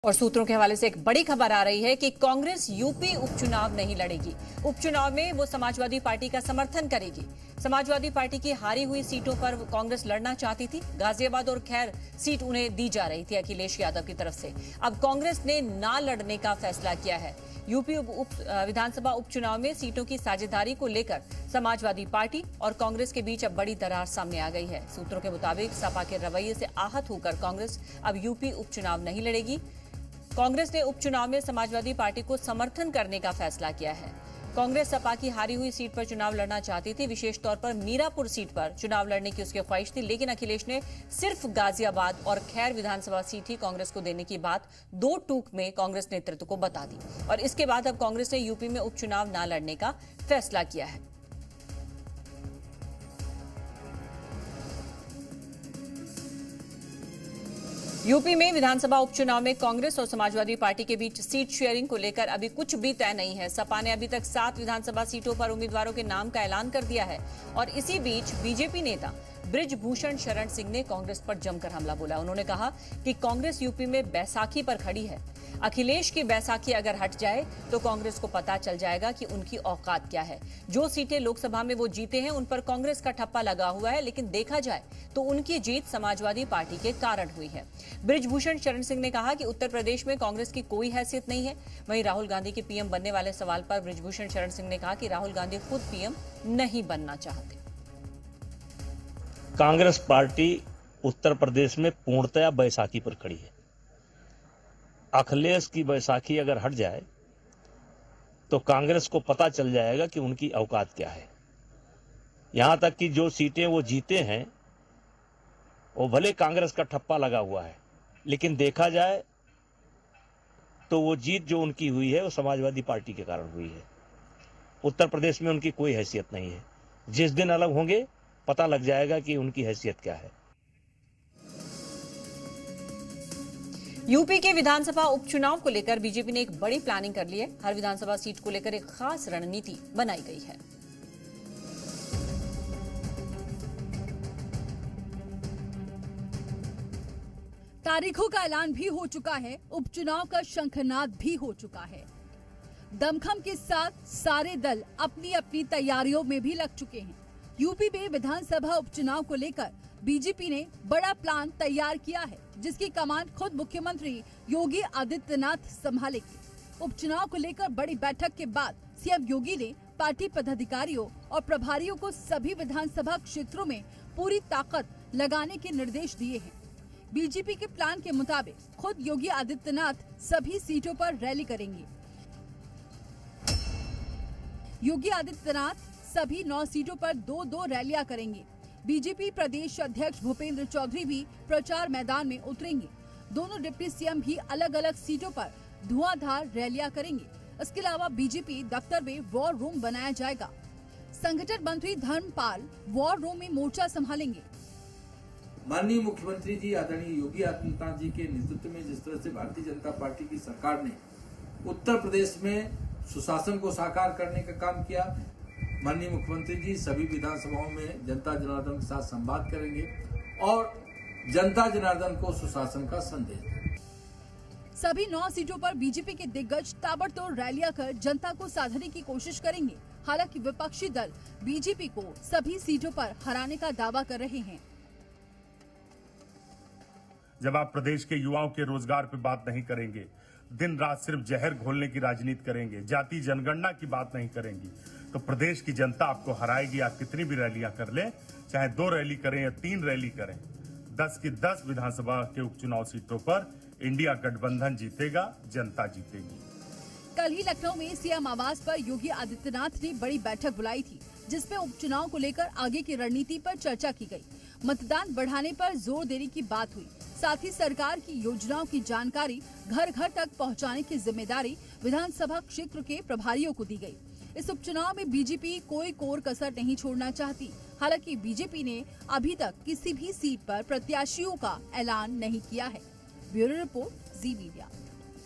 और सूत्रों के हवाले से एक बड़ी खबर आ रही है कि कांग्रेस यूपी उपचुनाव नहीं लड़ेगी। उपचुनाव में वो समाजवादी पार्टी का समर्थन करेगी। समाजवादी पार्टी की हारी हुई सीटों पर कांग्रेस लड़ना चाहती थी। गाजियाबाद और खैर सीट उन्हें दी जा रही थी अखिलेश यादव की तरफ से। अब कांग्रेस ने ना लड़ने का फैसला किया है। यूपी विधानसभा उपचुनाव में सीटों की साझेदारी को लेकर समाजवादी पार्टी और कांग्रेस के बीच अब बड़ी दरार सामने आ गई है। सूत्रों के मुताबिक सपा के रवैये से आहत होकर कांग्रेस अब यूपी उपचुनाव नहीं लड़ेगी। कांग्रेस ने उपचुनाव में समाजवादी पार्टी को समर्थन करने का फैसला किया है। कांग्रेस सपा की हारी हुई सीट पर चुनाव लड़ना चाहती थी। विशेष तौर पर मीरापुर सीट पर चुनाव लड़ने की उसकी ख्वाहिश थी, लेकिन अखिलेश ने सिर्फ गाजियाबाद और खैर विधानसभा सीट ही कांग्रेस को देने की बात दो टूक में कांग्रेस नेतृत्व को बता दी और इसके बाद अब कांग्रेस ने यूपी में उपचुनाव न लड़ने का फैसला किया है। यूपी में विधानसभा उपचुनाव में कांग्रेस और समाजवादी पार्टी के बीच सीट शेयरिंग को लेकर अभी कुछ भी तय नहीं है। सपा ने अभी तक 7 विधानसभा सीटों पर उम्मीदवारों के नाम का ऐलान कर दिया है और इसी बीच बीजेपी नेता बृजभूषण शरण सिंह ने कांग्रेस पर जमकर हमला बोला। उन्होंने कहा कि कांग्रेस यूपी में बैसाखी पर खड़ी है। अखिलेश की बैसाखी अगर हट जाए तो कांग्रेस को पता चल जाएगा कि उनकी औकात क्या है। जो सीटें लोकसभा में वो जीते हैं उन पर कांग्रेस का ठप्पा लगा हुआ है, लेकिन देखा जाए तो उनकी जीत समाजवादी पार्टी के कारण हुई है। बृजभूषण शरण सिंह ने कहा कि उत्तर प्रदेश में कांग्रेस की कोई हैसियत नहीं है। वहीं राहुल गांधी के पीएम बनने वाले सवाल पर बृजभूषण शरण सिंह ने कहा कि राहुल गांधी खुद पीएम नहीं बनना चाहते। कांग्रेस पार्टी उत्तर प्रदेश में पूर्णतया बैसाखी पर खड़ी है। अखिलेश की बैसाखी अगर हट जाए तो कांग्रेस को पता चल जाएगा कि उनकी औकात क्या है। यहां तक कि जो सीटें वो जीते हैं वो भले कांग्रेस का ठप्पा लगा हुआ है, लेकिन देखा जाए तो वो जीत जो उनकी हुई है वो समाजवादी पार्टी के कारण हुई है। उत्तर प्रदेश में उनकी कोई हैसियत नहीं है। जिस दिन अलग होंगे पता लग जाएगा कि उनकी हैसियत क्या है। यूपी के विधानसभा उपचुनाव को लेकर बीजेपी ने एक बड़ी प्लानिंग कर ली है। हर विधानसभा सीट को लेकर एक खास रणनीति बनाई गई है। तारीखों का ऐलान भी हो चुका है, उपचुनाव का शंखनाद भी हो चुका है। दमखम के साथ सारे दल अपनी अपनी तैयारियों में भी लग चुके हैं। यूपी में विधानसभा उपचुनाव को लेकर बीजेपी ने बड़ा प्लान तैयार किया है, जिसकी कमान खुद मुख्यमंत्री योगी आदित्यनाथ संभालेंगे। उपचुनाव को लेकर बड़ी बैठक के बाद सीएम योगी ने पार्टी पदाधिकारियों और प्रभारियों को सभी विधानसभा क्षेत्रों में पूरी ताकत लगाने के निर्देश दिए हैं। बीजेपी के प्लान के मुताबिक खुद योगी आदित्यनाथ सभी सीटों पर रैली करेंगे। योगी आदित्यनाथ सभी 9 सीटों पर 2-2 रैलियां करेंगे। बीजेपी प्रदेश अध्यक्ष भूपेंद्र चौधरी भी प्रचार मैदान में उतरेंगे। दोनों डिप्टी सीएम भी अलग अलग सीटों पर धुआंधार रैलियां करेंगे। इसके अलावा बीजेपी दफ्तर में वॉर रूम बनाया जाएगा। संगठन मंत्री धर्मपाल वॉर रूम में मोर्चा संभालेंगे। माननीय मुख्यमंत्री जी आदरणीय योगी आदित्यनाथ जी के नेतृत्व में जिस तरह से भारतीय जनता पार्टी की सरकार ने उत्तर प्रदेश में सुशासन को साकार करने का काम किया, माननीय मुख्यमंत्री जी सभी विधानसभाओं में जनता जनार्दन के साथ संवाद करेंगे और जनता जनार्दन को सुशासन का संदेश देंगे। सभी 9 सीटों पर बीजेपी के दिग्गज ताबड़तोड़ रैलियां कर जनता को साधने की कोशिश करेंगे। हालांकि विपक्षी दल बीजेपी को सभी सीटों पर हराने का दावा कर रहे हैं। जब आप प्रदेश के युवाओं के रोजगार पे बात नहीं करेंगे, दिन रात सिर्फ जहर घोलने की राजनीति करेंगे, जाति जनगणना की बात नहीं करेंगी, तो प्रदेश की जनता आपको हराएगी। आप कितनी भी रैलियां कर लें, चाहे 2 रैली करें या 3 रैली करें, 10 की 10 विधानसभा के उपचुनाव सीटों पर इंडिया गठबंधन जीतेगा, जनता जीतेगी। कल ही लखनऊ में सीएम आवास पर योगी आदित्यनाथ ने बड़ी बैठक बुलाई थी, जिसमें उपचुनाव को लेकर आगे की रणनीति पर चर्चा की गई। मतदान बढ़ाने पर जोर देने की बात हुई। साथ ही सरकार की योजनाओं की जानकारी घर घर तक पहुंचाने की जिम्मेदारी विधानसभा क्षेत्र के प्रभारियों को दी गई। इस उपचुनाव में बीजेपी कोई कोर कसर नहीं छोड़ना चाहती। हालांकि बीजेपी ने अभी तक किसी भी सीट पर प्रत्याशियों का ऐलान नहीं किया है। ब्यूरो रिपोर्ट, जी मीडिया।